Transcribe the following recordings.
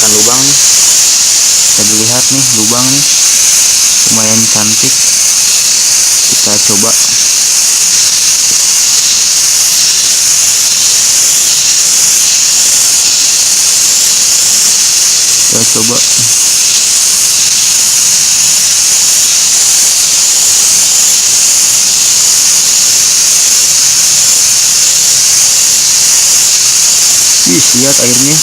Lubang nih, bisa dilihat nih lubang nih lumayan cantik. Kita coba lihat airnya,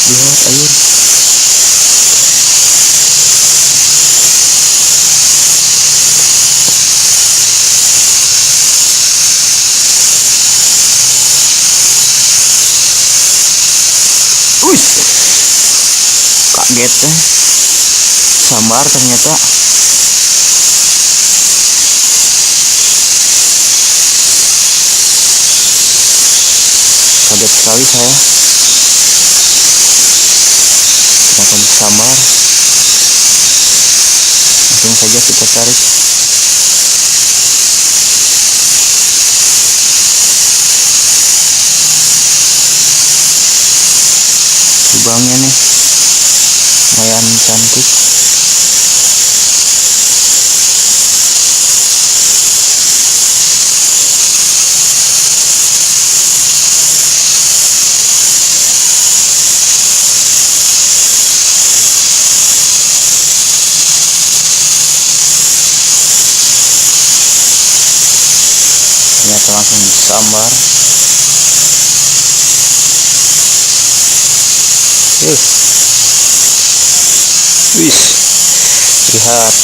lihat air. Kaget sambar ternyata. Kaget sekali saya. Ternyata sambar. Langsung saja kita tarik. Lubangnya nih lumayan cantik. Ternyata langsung disambar. Wis, lihat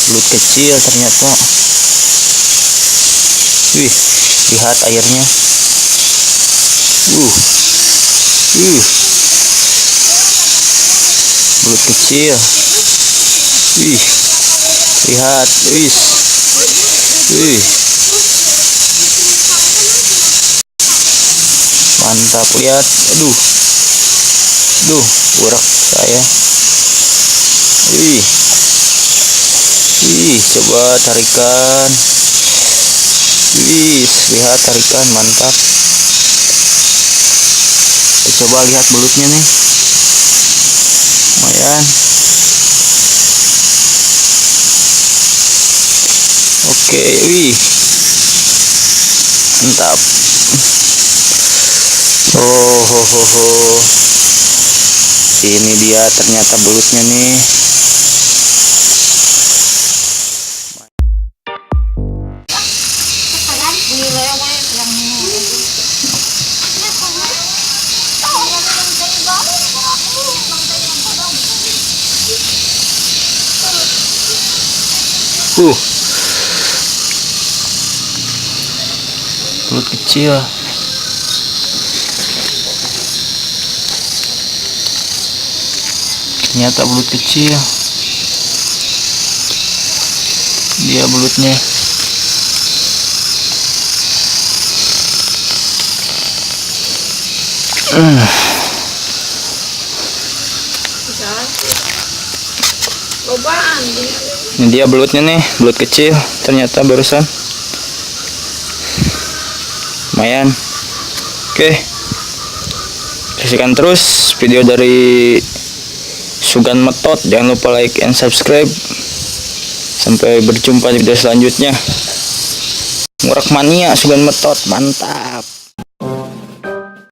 belut kecil ternyata. Wih, lihat airnya. Belut kecil. Wih, lihat, wih, mantap, lihat. Aduh, urak saya. Coba tarikan. Lihat tarikan, mantap. Coba lihat belutnya nih, lumayan. Oke, mantap. Ini dia ternyata belutnya nih. Belut kecil. Ternyata belut kecil. Dia belutnya. Ini dia belutnya nih, belut kecil ternyata barusan. Lumayan. Oke, saksikan terus video dari Sugan Metot. Jangan lupa like and subscribe. Sampai berjumpa di video selanjutnya. Ngurak mania Sugan Metot, mantap.